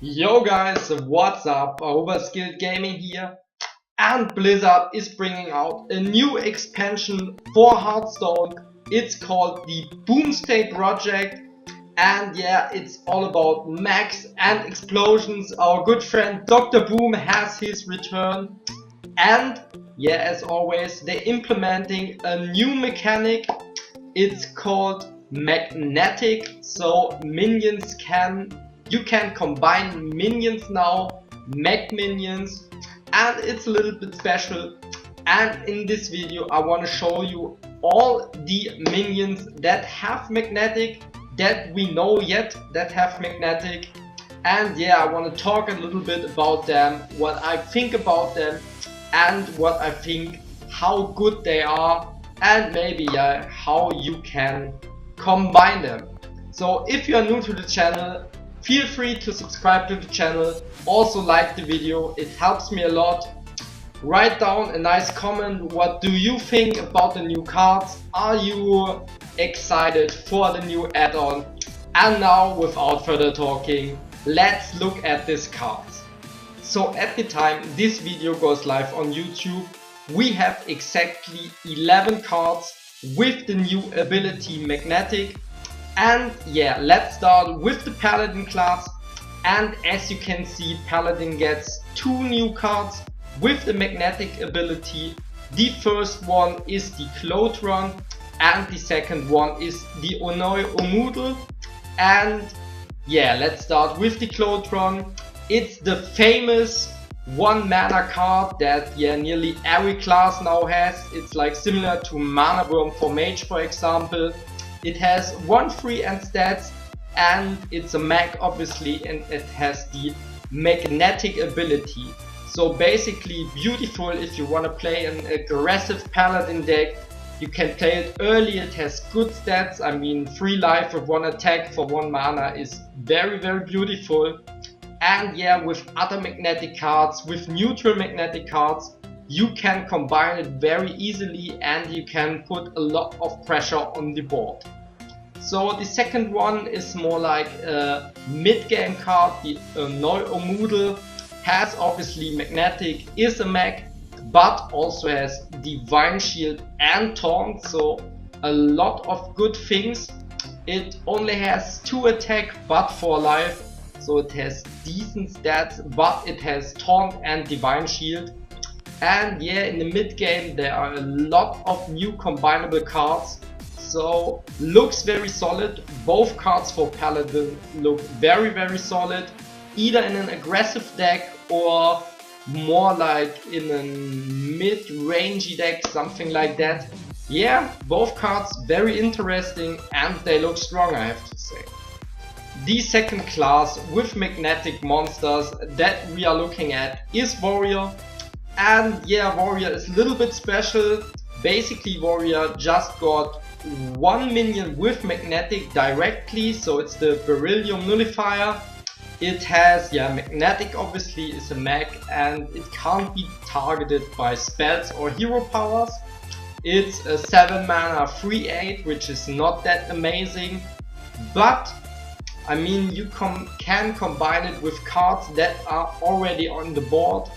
Yo guys, what's up? Overskilled Gaming here, and Blizzard is bringing out a new expansion for Hearthstone. It's called the Boomsday Project, and yeah, it's all about mechs and explosions. Our good friend Dr. Boom has his return, and yeah, as always, they're implementing a new mechanic. It's called magnetic, so you can combine minions now, mech minions, and it's a little bit special. And in this video I want to show you all the minions that have magnetic, that we know yet that have magnetic. And yeah, I want to talk a little bit about them, what I think about them, and what I think how good they are, and maybe how you can combine them. So if you are new to the channel, feel free to subscribe to the channel, also like the video, it helps me a lot. Write down a nice comment, what do you think about the new cards? Are you excited for the new add-on? And now, without further talking, let's look at these cards. So at the time this video goes live on YouTube, we have exactly 11 cards with the new ability magnetic. And yeah, let's start with the Paladin class. And as you can see, Paladin gets 2 new cards with the magnetic ability. The first one is the Clotron, and the second one is the Omoodle. And yeah, let's start with the Clotron. It's the famous 1 mana card that nearly every class now has. It's like similar to Mana Worm for Mage, for example. It has 1 free and stats, and it's a mech obviously, and it has the magnetic ability. So basically beautiful if you want to play an aggressive Paladin deck. You can play it early, it has good stats. I mean, 3 life with 1 attack for 1 mana is very beautiful. And yeah, with other magnetic cards, with neutral magnetic cards, you can combine it very easily and you can put a lot of pressure on the board. So the second one is more like a mid-game card. The Omoodle has obviously magnetic, is a mech, but also has Divine Shield and Taunt, so a lot of good things. It only has 2 attack but 4 life, so it has decent stats, but it has Taunt and Divine Shield. And yeah, in the mid game there are a lot of new combinable cards, so looks very solid. Both cards for Paladin look very solid, either in an aggressive deck or more like in a mid-rangey deck, something like that. Yeah, both cards very interesting and they look strong, I have to say. The second class with magnetic monsters that we are looking at is Warrior. And yeah, Warrior is a little bit special. Basically Warrior just got 1 minion with magnetic directly, so it's the Beryllium Nullifier. It has magnetic, obviously is a mech, and it can't be targeted by spells or hero powers. It's a 7 mana 3/8, which is not that amazing, but I mean, you can combine it with cards that are already on the board.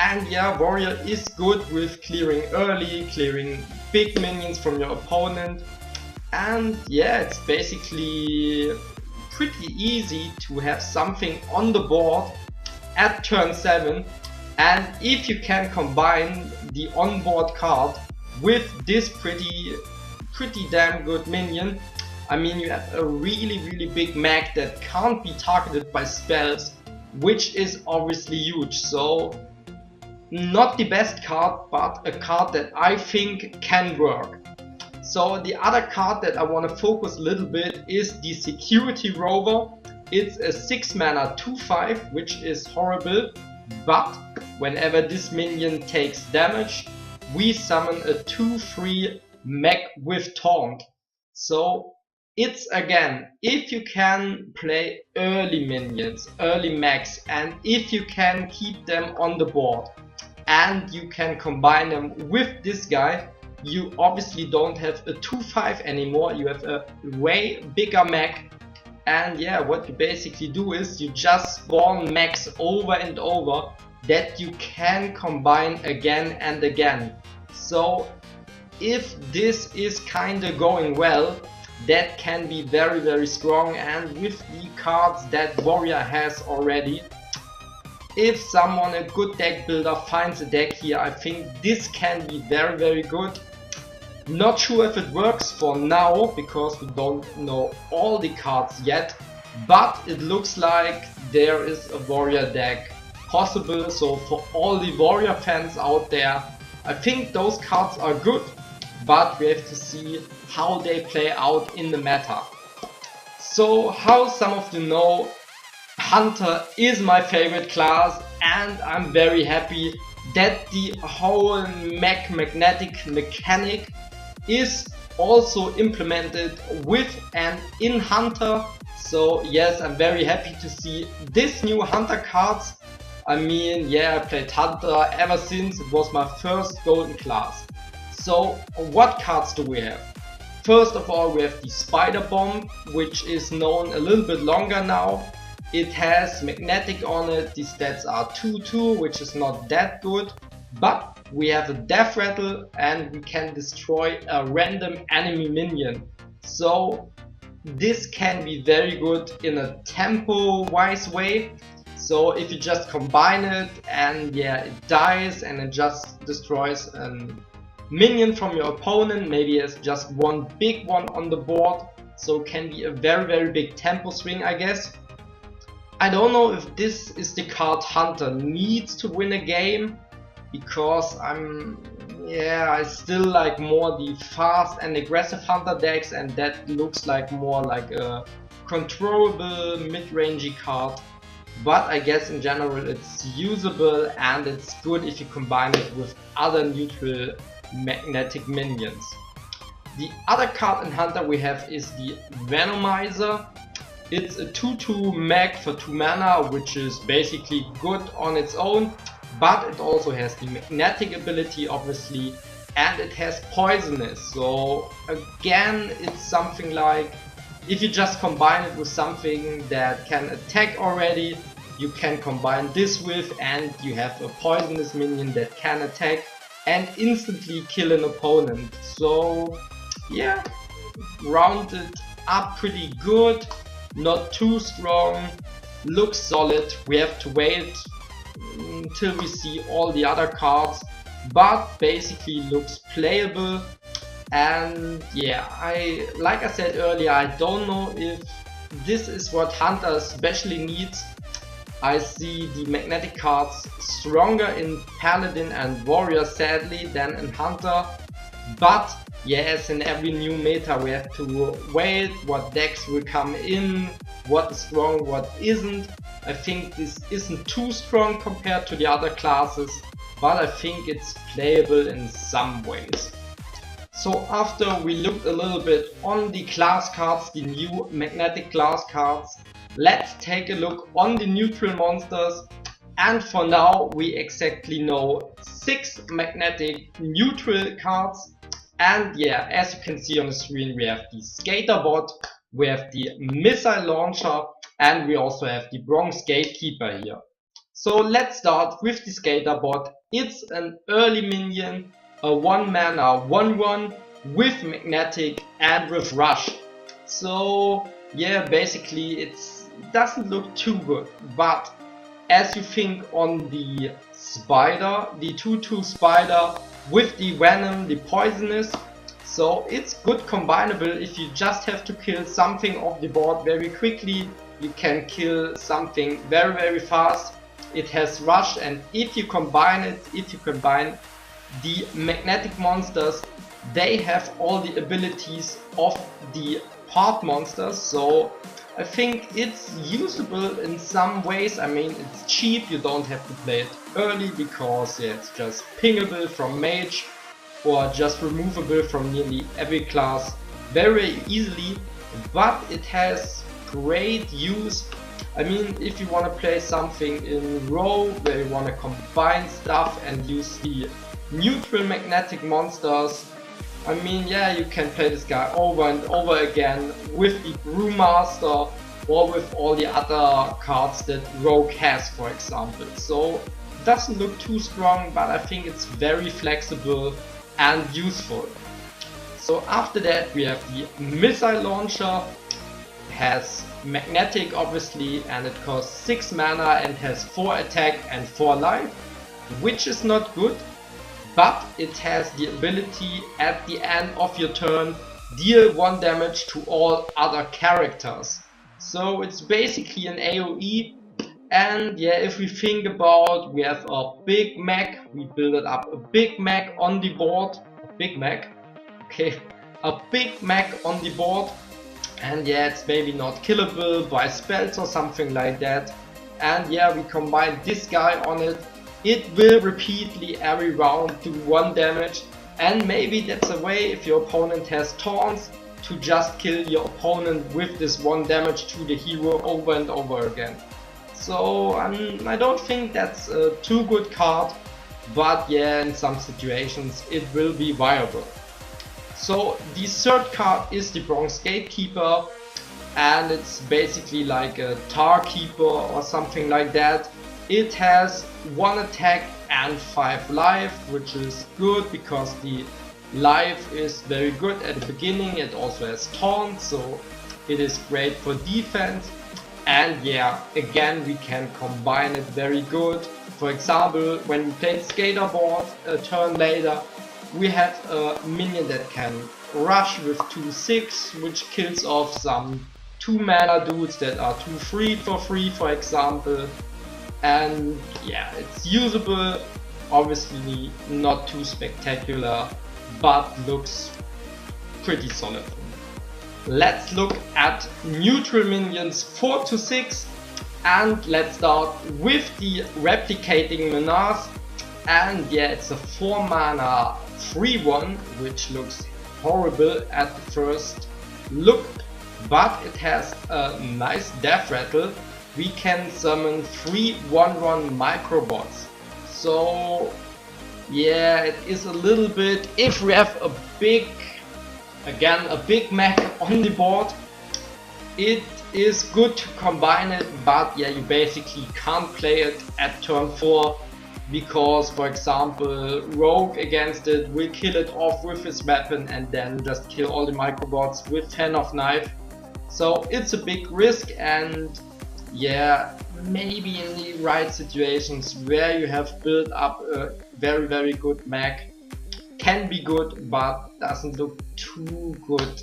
And yeah, Warrior is good with clearing early, clearing big minions from your opponent. And yeah, it's basically pretty easy to have something on the board at turn 7. And if you can combine the onboard card with this pretty damn good minion, I mean, you have a really big mech that can't be targeted by spells, which is obviously huge. So not the best card, but a card that I think can work. So the other card that I want to focus a little bit is the Security Rover. It's a 6 mana 2/5, which is horrible, but whenever this minion takes damage, we summon a 2/3 mech with Taunt. So it's again, if you can play early minions, early mechs, and if you can keep them on the board and you can combine them with this guy, you obviously don't have a 2/5 anymore, you have a way bigger mech. And yeah, what you basically do is you just spawn mechs over and over that you can combine again and again. So if this is kinda going well, that can be very strong, and with the cards that Warrior has already, if someone, a good deck builder, finds a deck here, I think this can be very good. Not sure if it works for now, because we don't know all the cards yet, but it looks like there is a Warrior deck possible. So for all the Warrior fans out there, I think those cards are good, but we have to see how they play out in the meta. So how some of you know, Hunter is my favorite class, and I'm very happy that the whole magnetic mechanic is also implemented with and in Hunter. So yes, I'm very happy to see this new Hunter cards. I mean, yeah, I played Hunter ever since it was my first golden class. So what cards do we have? First of all, we have the Spider Bomb, which is known a little bit longer now. It has magnetic on it, the stats are 2/2, which is not that good, but we have a Death Rattle and we can destroy a random enemy minion. So this can be very good in a tempo wise way. So if you just combine it and yeah, it dies and it just destroys a minion from your opponent, maybe it's just one big one on the board, so it can be a very big tempo swing, I guess. I don't know if this is the card Hunter needs to win a game, because I still like more the fast and aggressive Hunter decks, and that looks like more like a controllable mid-rangey card. But I guess in general it's usable, and it's good if you combine it with other neutral magnetic minions. The other card in Hunter we have is the Theuermeister. It's a 2/2 mag for 2 mana, which is basically good on its own, but it also has the magnetic ability obviously, and it has poisonous. So again, it's something like, if you just combine it with something that can attack already, you can combine this with, and you have a poisonous minion that can attack and instantly kill an opponent. So yeah, rounded up pretty good, not too strong, looks solid. We have to wait until we see all the other cards, but basically looks playable. And yeah, like I said earlier, I don't know if this is what Hunter especially needs. I see the magnetic cards stronger in Paladin and Warrior sadly than in Hunter, but yes, in every new meta we have to wait what decks will come in, what is strong, what isn't. I think this isn't too strong compared to the other classes, but I think it's playable in some ways. So after we looked a little bit on the class cards, the new magnetic class cards, let's take a look on the neutral monsters. And for now we exactly know 6 magnetic neutral cards. And yeah, as you can see on the screen, we have the Skater Bot, we have the Missile Launcher, and we also have the Bronze Gatekeeper here. So let's start with the Skater Bot. It's an early minion, a 1 mana 1/1 with magnetic and with rush. So yeah, basically it doesn't look too good, but as you think on the spider, the 2/2 spider with the venom, the poisonous, so it's good combinable. If you just have to kill something off the board very quickly, you can kill something very fast. It has rush, and if you combine the magnetic monsters, they have all the abilities of the part monsters. So I think it's usable in some ways. I mean, it's cheap, you don't have to play it early because yeah, it's just pingable from mage or just removable from nearly every class very easily, but it has great use. I mean, if you want to play something in row where you want to combine stuff and use the neutral magnetic monsters, I mean, yeah, you can play this guy over and over again with the Brewmaster or with all the other cards that Rogue has, for example. So it doesn't look too strong, but I think it's very flexible and useful. So after that we have the missile launcher. Has magnetic obviously, and it costs 6 mana and has 4 attack and 4 life, which is not good, but it has the ability at the end of your turn deal 1 damage to all other characters. So it's basically an AoE. And yeah, if we think about, we have a big mech, we build up a big mech on the board, a big mech on the board. And yeah, it's maybe not killable by spells or something like that. And yeah, we combine this guy on it. It will repeatedly every round do 1 damage. And maybe that's a way, if your opponent has taunts, to just kill your opponent with this 1 damage to the hero over and over again. So I don't think that's a too good card. But yeah, in some situations it will be viable. So the third card is the Bronze Gatekeeper, and it's basically like a Tar Keeper or something like that. It has 1 attack and 5 life, which is good because the life is very good at the beginning. It also has taunt, so it is great for defense. And yeah, again we can combine it very good. For example, when we played Skaterboard a turn later, we have a minion that can rush with 2/6, which kills off some 2 mana dudes that are 2/3 for free, for example. And yeah, it's usable, obviously not too spectacular, but looks pretty solid. Let's look at neutral minions 4 to 6, and let's start with the Replicating Menace. And yeah, it's a 4 mana 3/1, which looks horrible at the first look, but it has a nice death rattle. We can summon 3 1/1 microbots. So yeah, it is a little bit, if we have a big mech on the board, it is good to combine it, but yeah, you basically can't play it at turn 4. Because, for example, Rogue against it will kill it off with his weapon and then just kill all the microbots with Hand of Knife. So it's a big risk, and yeah, maybe in the right situations where you have built up a very good mech, can be good, but doesn't look too good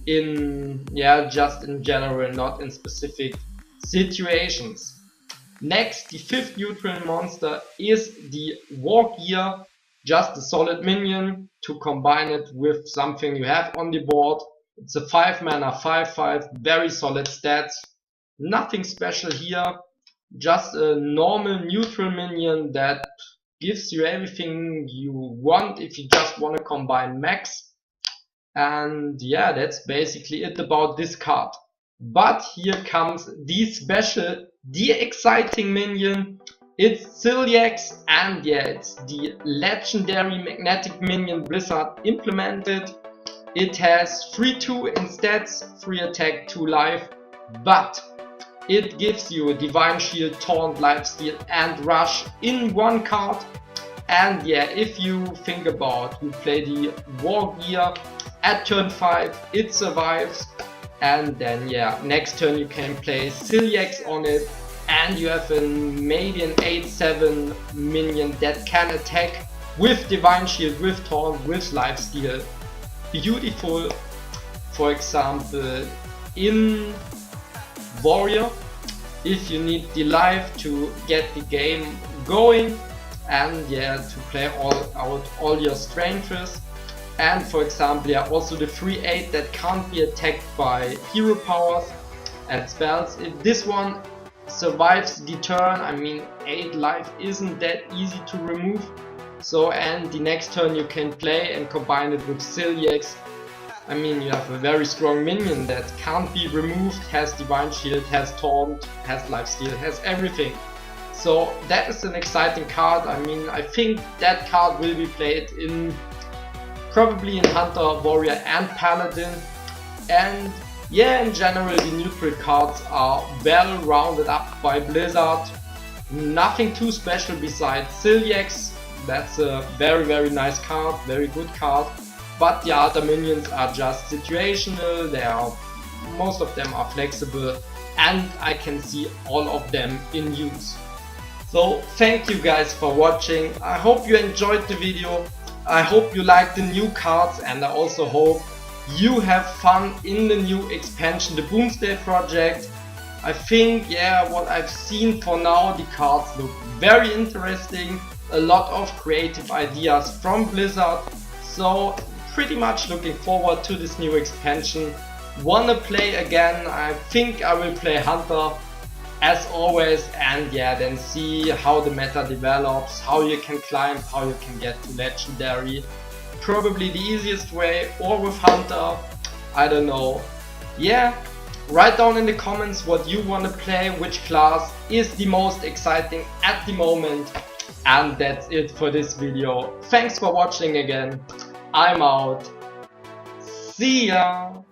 in, yeah, just in general, not in specific situations. Next, the 5th neutral monster is the War Gear, just a solid minion to combine it with something you have on the board. It's a 5 mana 5/5, very solid stats, nothing special here, just a normal neutral minion that gives you everything you want if you just want to combine mechs. And yeah, that's basically it about this card. But here comes the special, the exciting minion. It's Ciliax, and yeah, it's the legendary magnetic minion Blizzard implemented. It has 3/2 in stats, 3 attack, 2 life, but it gives you a Divine Shield, Taunt, Lifesteal and Rush in 1 card. And yeah, if you think about, you play the War Gear at turn 5, it survives. And then yeah, next turn you can play Ciliax on it, and you have maybe an 8/7 minion that can attack with Divine Shield, with Taunt, with Lifesteal. Beautiful, for example, in Warrior, if you need the life to get the game going, and yeah, to play out all your strengths. And for example, yeah, also the 3/8 that can't be attacked by hero powers and spells. If this one survives the turn, I mean 8 life isn't that easy to remove. So, and the next turn you can play and combine it with Ciliax. I mean, you have a very strong minion that can't be removed, has Divine Shield, has Taunt, has Lifesteal, has everything. So that is an exciting card. I mean, I think that card will be played in probably in Hunter, Warrior and Paladin. And Yeah, in general the neutral cards are well rounded up by Blizzard. Nothing too special besides Siljax. That's a very nice card, very good card. But the other minions are just situational, most of them are flexible, and I can see all of them in use. So thank you guys for watching. I hope you enjoyed the video. I hope you like the new cards, and I also hope you have fun in the new expansion, the Boomsday Project. I think, yeah, what I've seen for now, the cards look very interesting. A lot of creative ideas from Blizzard. So pretty much looking forward to this new expansion. Wanna play again? I think I will play Hunter as always, and yeah, then see how the meta develops, how you can climb, how you can get to legendary. Probably the easiest way, or with Hunter, I don't know. Yeah, write down in the comments what you want to play, which class is the most exciting at the moment. And that's it for this video. Thanks for watching again. I'm out. See ya!